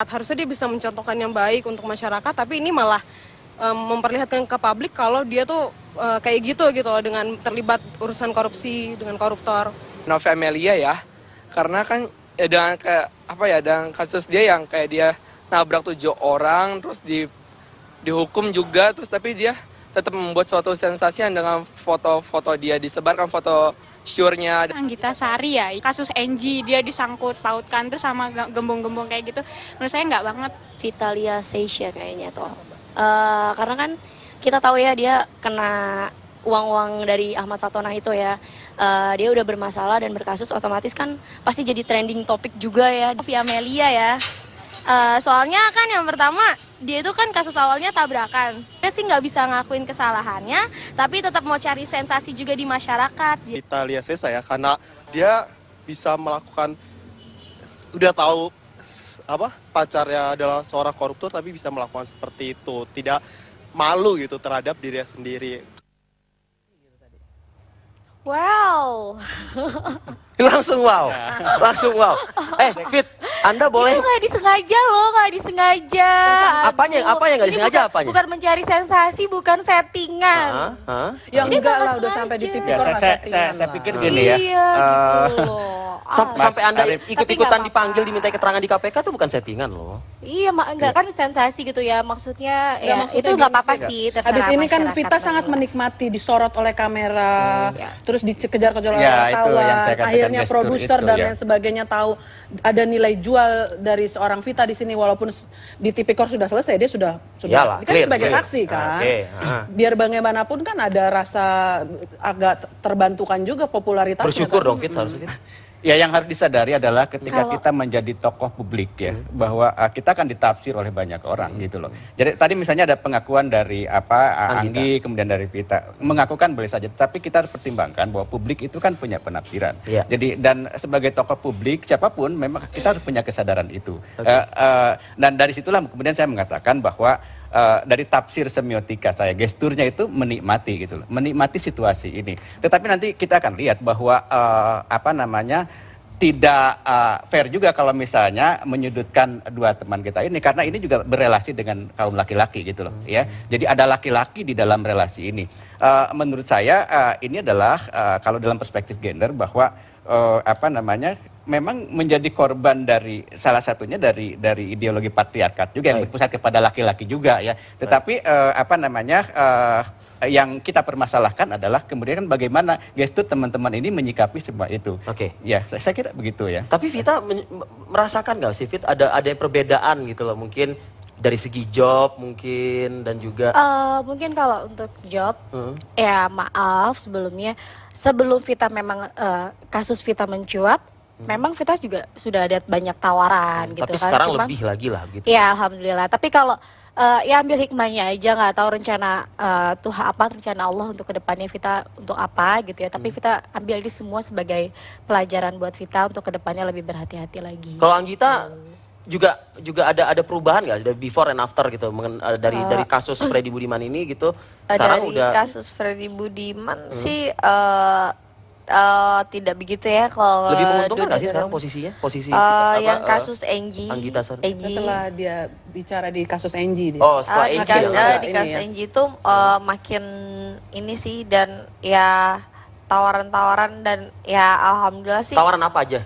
Harusnya dia bisa mencontohkan yang baik untuk masyarakat, tapi ini malah memperlihatkan ke publik kalau dia tuh kayak gitu loh, dengan terlibat urusan korupsi dengan koruptor. Novi Amelia ya, karena kan dengan kayak apa ya, dengan kasus dia yang kayak dia nabrak 7 orang terus dihukum juga, terus tapi dia tetap membuat suatu sensasi dengan foto-foto dia disebarkan, foto syurnya. Anggita Sari ya, kasus NG dia disangkut pautkan terus sama gembong-gembong kayak gitu, menurut saya nggak banget. Vitalia Seisha kayaknya tuh, karena kan kita tahu ya dia kena uang-uang dari Ahmad Satona itu ya. Dia udah bermasalah dan berkasus, otomatis kan pasti jadi trending topik juga ya. Novi Amelia ya, soalnya kan yang pertama dia itu kan kasus awalnya tabrakan. Dia sih nggak bisa ngakuin kesalahannya, tapi tetap mau cari sensasi juga di masyarakat. Vitalia Seisha ya, karena dia bisa melakukan, udah tahu apa pacarnya adalah seorang koruptor tapi bisa melakukan seperti itu, tidak malu gitu terhadap dirinya sendiri. Wow. Langsung wow. Fit, Anda boleh. Itu nggak disengaja loh, nggak disengaja. Apa yang nggak disengaja apanya? Bukan mencari sensasi, bukan settingan. Ya enggak lah, udah sampai di tipikor saya pikir gini ya. Iya, gitu loh. Sampai Anda ikut-ikutan dipanggil diminta keterangan di KPK itu bukan settingan loh. Iya, enggak kan sensasi gitu ya, maksudnya Nggak, ya maksudnya itu nggak gini, apa-apa Fit. sih, terserah Habis ini kan masyarakat Vita sangat menilai. menikmati disorot oleh kamera, terus dikejar-kejar oleh Ya, itu yang wartawan, saya katakan akhirnya gestur produser itu, dan ya. lain sebagainya tahu ada nilai jual dari seorang Vita di sini, walaupun di tipikor sudah selesai, dia sudah Iyalah, dia kan clear, sebagai clear. saksi kan. Oke, Biar bagaimanapun kan ada rasa agak terbantukan juga popularitasnya. Bersyukur kan. dong Fit seharusnya. Fit. Ya, yang harus disadari adalah ketika kita menjadi tokoh publik ya, bahwa kita akan ditafsir oleh banyak orang gitu loh. Jadi tadi misalnya ada pengakuan dari Anggi, kemudian dari Vita, mengakukan boleh saja, tapi kita harus pertimbangkan bahwa publik itu kan punya penafsiran. Iya. Jadi dan sebagai tokoh publik siapapun memang kita harus punya kesadaran itu. Dan dari situlah kemudian saya mengatakan bahwa dari tafsir semiotika saya, gesturnya itu menikmati gitu loh, menikmati situasi ini. Tetapi nanti kita akan lihat bahwa tidak fair juga kalau misalnya menyudutkan dua teman kita ini, karena ini juga berelasi dengan kaum laki-laki gitu loh ya. Jadi ada laki-laki di dalam relasi ini. Menurut saya ini adalah kalau dalam perspektif gender bahwa memang menjadi korban dari salah satunya dari ideologi patriarkat juga yang berpusat kepada laki-laki juga ya. Tetapi yang kita permasalahkan adalah kemudian bagaimana gestur teman-teman ini menyikapi semua itu. Oke. Ya, saya kira begitu ya. Tapi Vita merasakan nggak sih Fit ada perbedaan gitu loh, mungkin dari segi job mungkin dan juga Mungkin kalau untuk job, ya maaf sebelumnya, sebelum Vita memang kasus Vita mencuat, memang Vita juga sudah ada banyak tawaran gitu tapi kan. sekarang Cuma, lebih lagi lah gitu. ya alhamdulillah. Tapi kalau ya ambil hikmahnya aja, nggak tahu rencana Tuhan apa, rencana Allah untuk kedepannya Vita untuk apa gitu ya. Tapi Vita ambil ini semua sebagai pelajaran buat Vita untuk kedepannya lebih berhati-hati lagi. Kalau Anggita juga ada perubahan nggak dari before and after gitu dari kasus Freddy Budiman ini gitu. Sekarang dari udah kasus Freddy Budiman sih tidak begitu ya kalau lebih menguntungkan nggak sih sekarang posisi yang kasus Angie. Anggita Sari. Setelah dia bicara di kasus Angie dia. Oh, setelah di Angie di kasus Angie itu makin ini sih, dan ya tawaran-tawaran, dan ya alhamdulillah sih. Tawaran apa aja?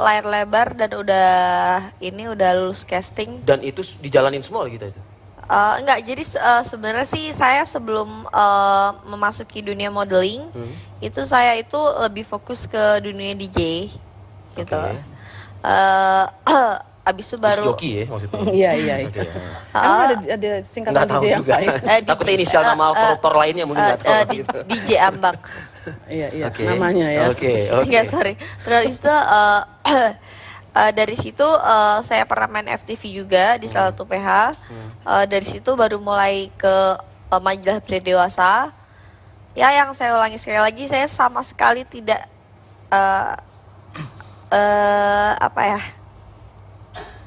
Layar lebar, dan udah lulus casting. Dan itu dijalanin semua gitu itu? Enggak, jadi sebenarnya sih saya sebelum memasuki dunia modeling, itu saya itu lebih fokus ke dunia DJ gitu. Abis itu baru joki ya maksudnya? Iya. Emang ada singkatan nggak tahu DJ juga. apa? Takutnya inisial nama koruptor lainnya mungkin nggak tahu gitu. DJ Ambak. Iya, namanya ya. Oke. Enggak, sorry. Terus itu dari situ saya pernah main FTV juga di salah satu PH. Dari situ baru mulai ke majalah pria dewasa. Ya, yang saya ulangi sekali lagi, saya sama sekali tidak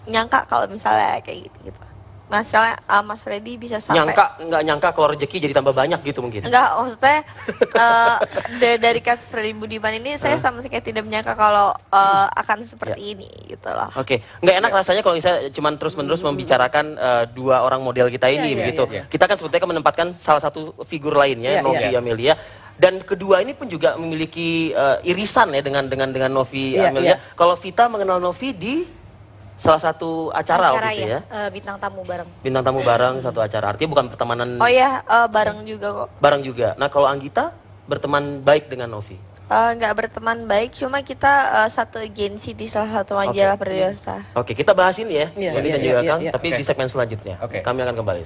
nyangka kalau misalnya kayak gitu. masalah Mas Freddy bisa sampai nggak nyangka kalau rezeki jadi tambah banyak gitu mungkin. Enggak, maksudnya dari kasus Freddy Budiman ini saya sama sekali tidak menyangka kalau akan seperti ini gitu loh. Oke, nggak enak rasanya kalau misalnya cuman terus-menerus membicarakan dua orang model kita ini begitu. Kita kan sebetulnya kan menempatkan salah satu figur lainnya, Novi Amelia. Dan kedua ini pun juga memiliki irisan ya dengan Novi Amelia. Kalau Vita mengenal Novi di salah satu acara waktu itu ya. Bintang tamu bareng. Bintang tamu bareng satu acara. Artinya bukan pertemanan. Oh ya, bareng juga kok. Bareng juga. Nah, kalau Anggita berteman baik dengan Novi. Nggak berteman baik, cuma kita satu agensi di salah satu majalah berdewasa. Oke, kita bahas ini ya, Iya, Yoni iya, dan juga iya, Kang, iya. tapi di segmen selanjutnya. Kami akan kembali.